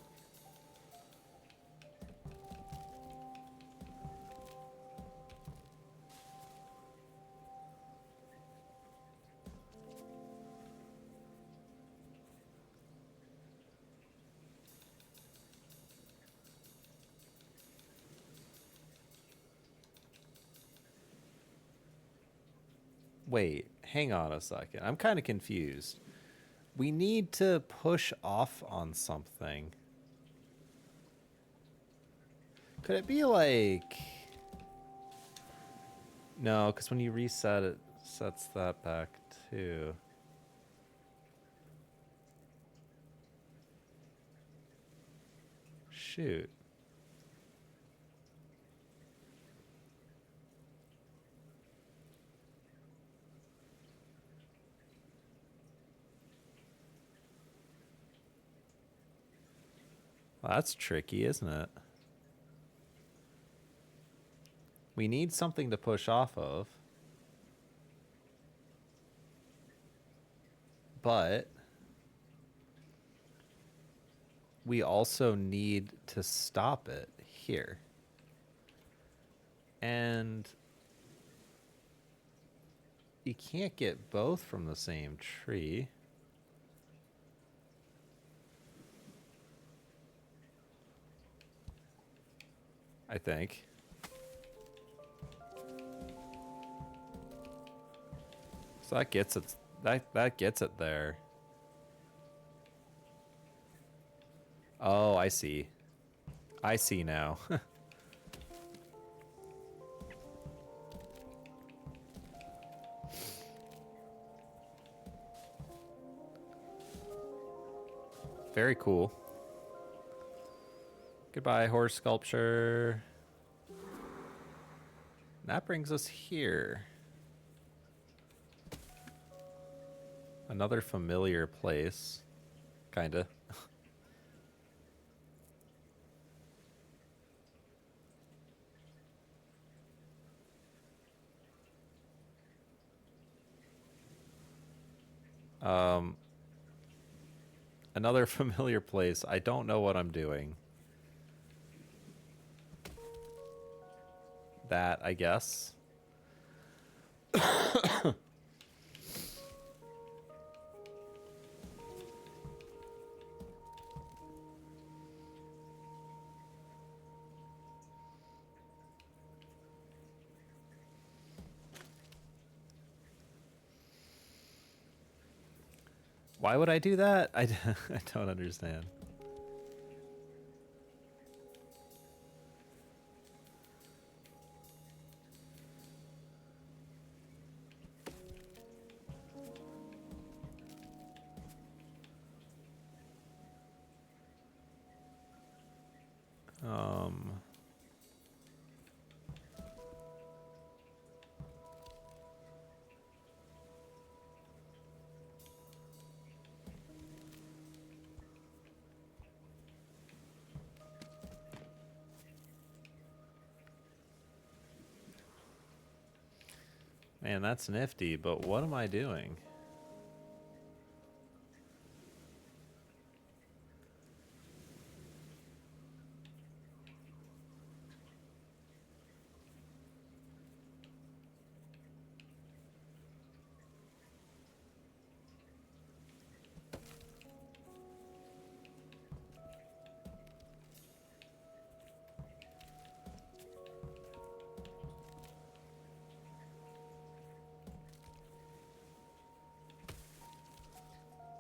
Speaker 1: Wait, hang on a second. I'm kind of confused. We need to push off on something. Could it be like... No, because when you reset it, sets that back too. Shoot. Well, that's tricky, isn't it? We need something to push off of. But we also need to stop it here. And you can't get both from the same tree. I think. So that gets it. That gets it there. Oh, I see. I see now. Very cool. Goodbye, horse sculpture. That brings us here. Another familiar place. Kinda. Another familiar place. I don't know what I'm doing. That, I guess. Why would I do that? I don't understand. Man, that's nifty, but what am I doing?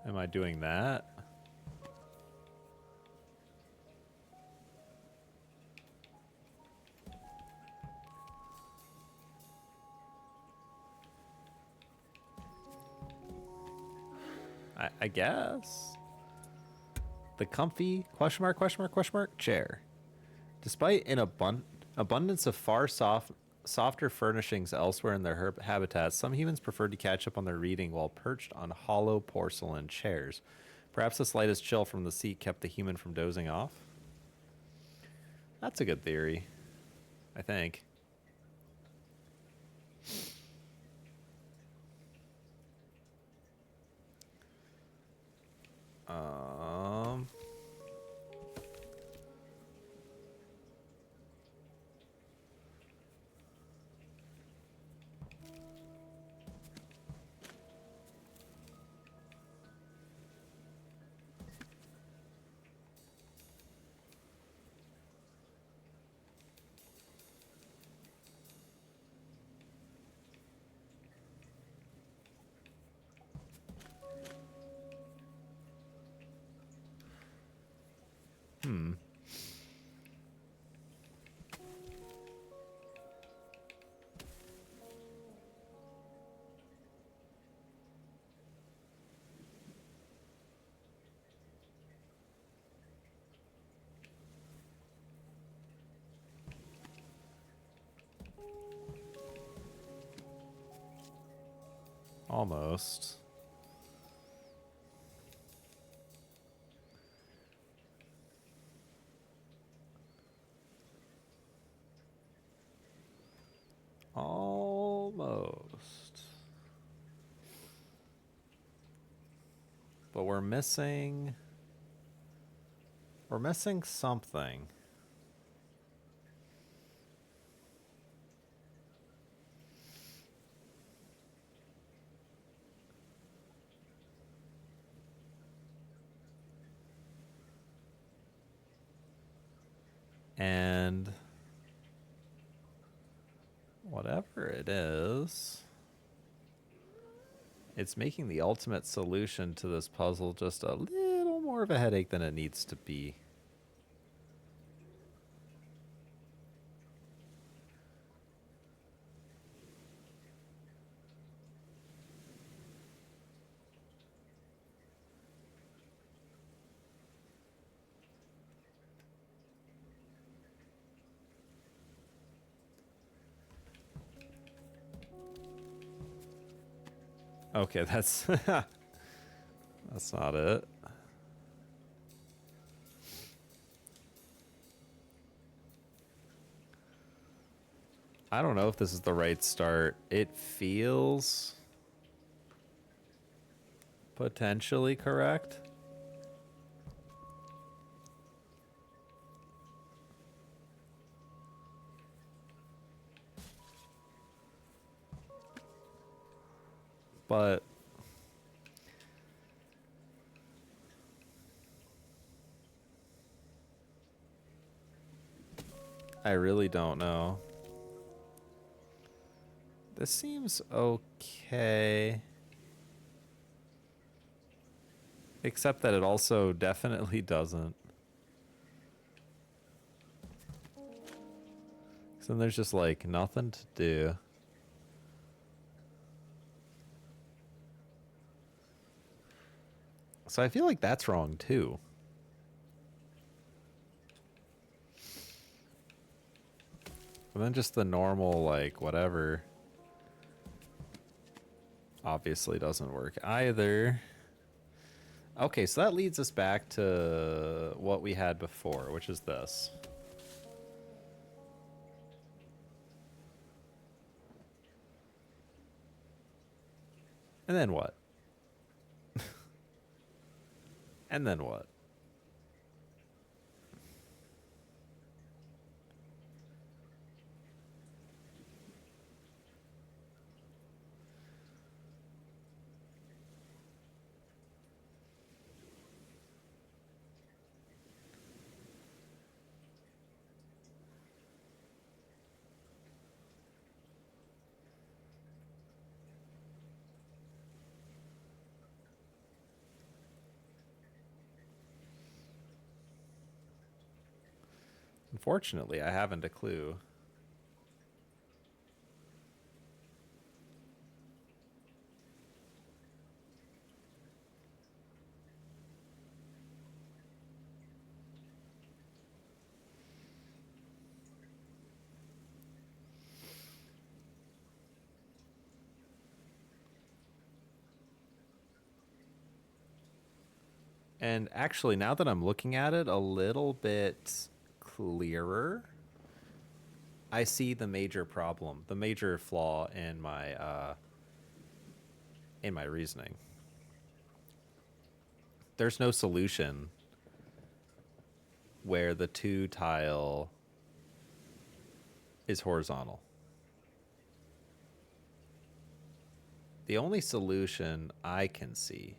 Speaker 1: Am I doing that? I guess. The comfy chair. Despite an abundance of softer furnishings elsewhere in their habitats, some humans preferred to catch up on their reading while perched on hollow porcelain chairs. Perhaps the slightest chill from the seat kept the human from dozing off. That's a good theory, I think. Um, almost. Almost. But we're missing something. And whatever it is, it's making the ultimate solution to this puzzle just a little more of a headache than it needs to be. Okay, that's that's not it. I don't know if this is the right start. It feels potentially correct. But I really don't know. This seems okay. Except that it also definitely doesn't. So then there's just like nothing to do. So I feel like that's wrong too. And then just the normal, like, whatever, obviously doesn't work either. Okay, so that leads us back to what we had before, which is this. And then what? And then what? Unfortunately, I haven't a clue. And actually, now that I'm looking at it a little bit clearer, I see the major problem, the major flaw in my reasoning. There's no solution where the two tile is horizontal. The only solution I can see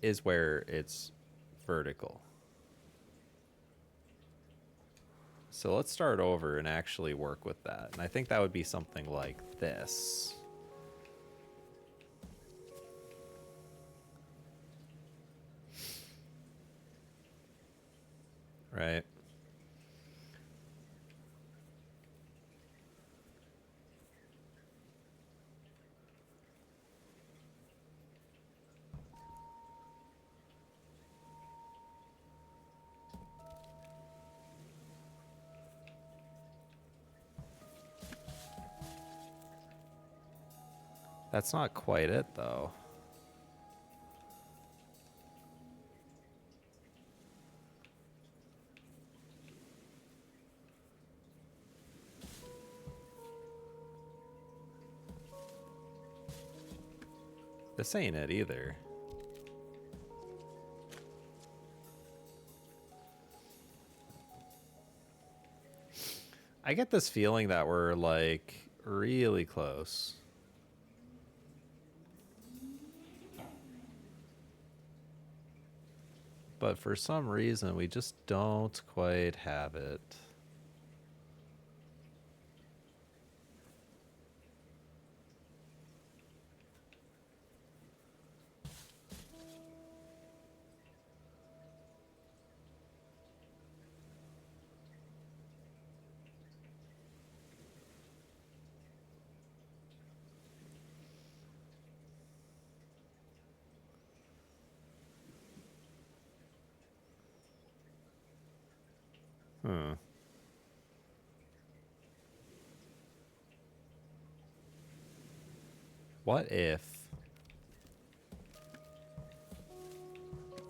Speaker 1: is where it's vertical. So let's start over and actually work with that. And I think that would be something like this. Right? That's not quite it, though. This ain't it either. I get this feeling that we're like really close. but for some reason we just don't quite have it. Hmm. What if?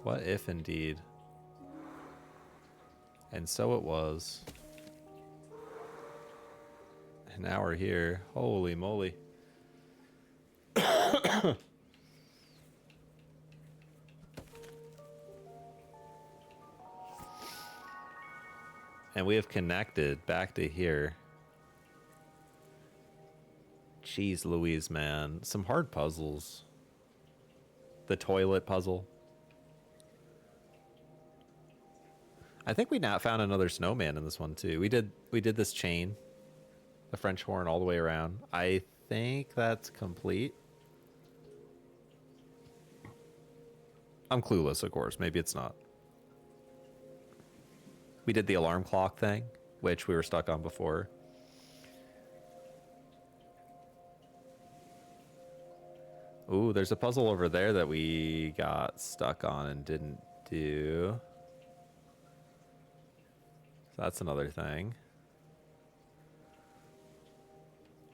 Speaker 1: What if indeed? And so it was. And now we're here. Holy moly. And we have connected back to here. Jeez Louise, man. Some hard puzzles. The toilet puzzle. I think we now found another snowman in this one too. We did this chain. The French horn all the way around. I think that's complete. I'm clueless, of course. Maybe it's not. We did the alarm clock thing, which we were stuck on before. Ooh, there's a puzzle over there that we got stuck on and didn't do. So that's another thing.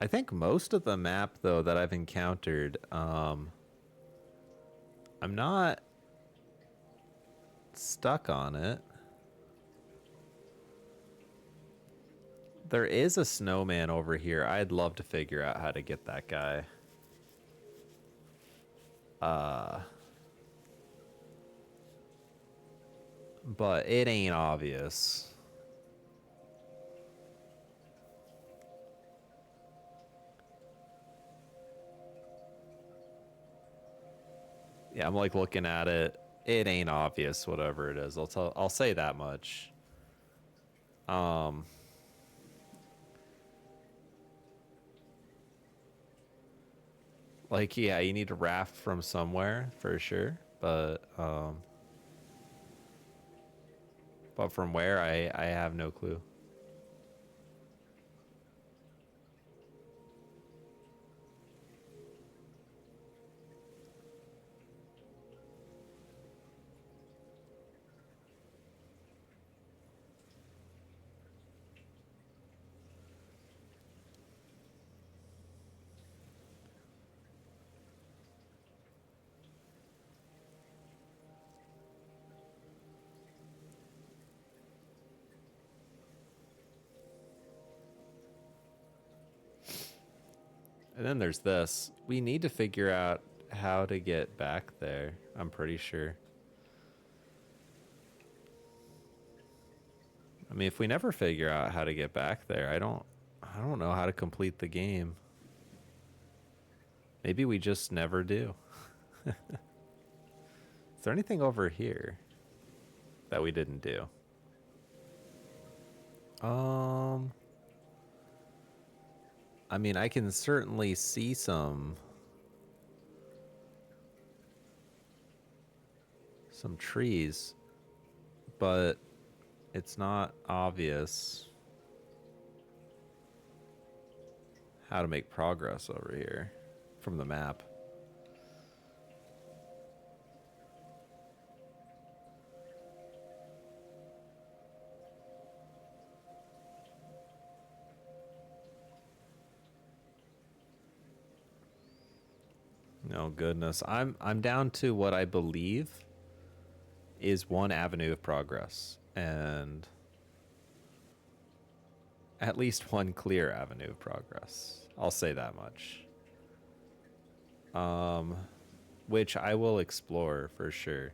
Speaker 1: I think most of the map, though, that I've encountered, I'm not stuck on it. There is a snowman over here. I'd love to figure out how to get that guy. But it ain't obvious. Yeah, I'm like looking at it. It ain't obvious, whatever it is. I'll say that much. Like, yeah, you need a raft from somewhere for sure, but from where I have no clue. And then there's this. We need to figure out how to get back there. I'm pretty sure. I mean, if we never figure out how to get back there, I don't know how to complete the game. Maybe we just never do. Is there anything over here that we didn't do? I mean, I can certainly see some trees, but it's not obvious how to make progress over here from the map. No goodness. I'm down to what I believe is one avenue of progress and at least one clear avenue of progress. I'll say that much. Which I will explore for sure.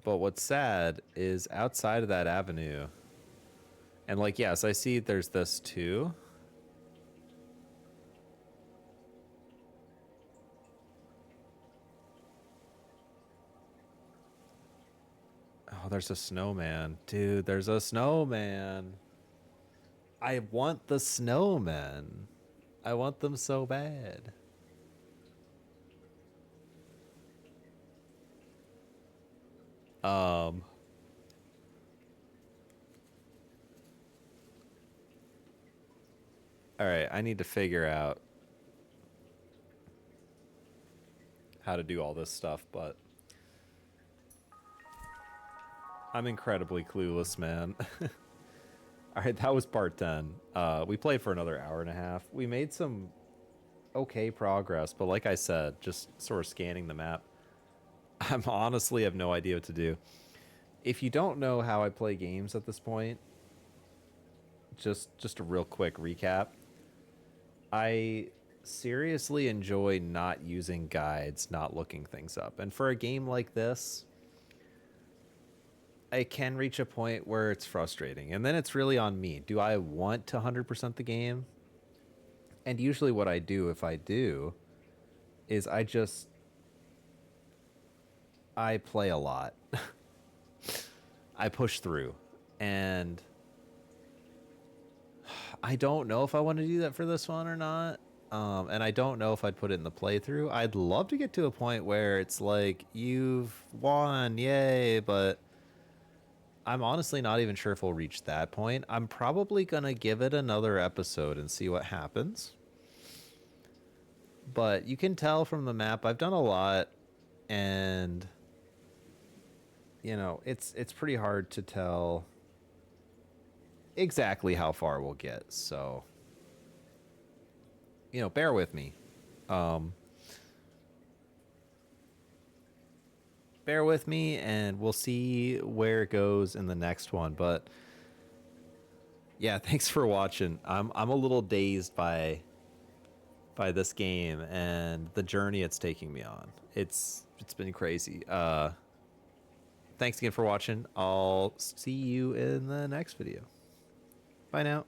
Speaker 1: But what's sad is outside of that avenue, and like, yes, I see there's this too. Oh, there's a snowman. Dude, there's a snowman. I want the snowmen. I want them so bad. Um, all right, I need to figure out how to do all this stuff, but I'm incredibly clueless, man. All right, that was part 10. We played for another hour and a half. We made some okay progress, but like I said, just sort of scanning the map, I'm honestly have no idea what to do. If you don't know how I play games at this point, just a real quick recap. I seriously enjoy not using guides, not looking things up. And for a game like this, I can reach a point where it's frustrating. And then it's really on me. Do I want to 100% the game? And usually what I do if I do is I play a lot. I push through. And I don't know if I want to do that for this one or not. And I don't know if I'd put it in the playthrough. I'd love to get to a point where it's like, you've won, yay, but I'm honestly not even sure if we'll reach that point. I'm probably going to give it another episode and see what happens. But you can tell from the map, I've done a lot, and, you know, it's pretty hard to tell exactly how far we'll get. So, you know, bear with me. Um, bear with me, and we'll see where it goes in the next one. But yeah, thanks for watching. I'm a little dazed by this game and the journey it's taking me on. It's been crazy. Thanks again for watching. I'll see you in the next video. Bye now.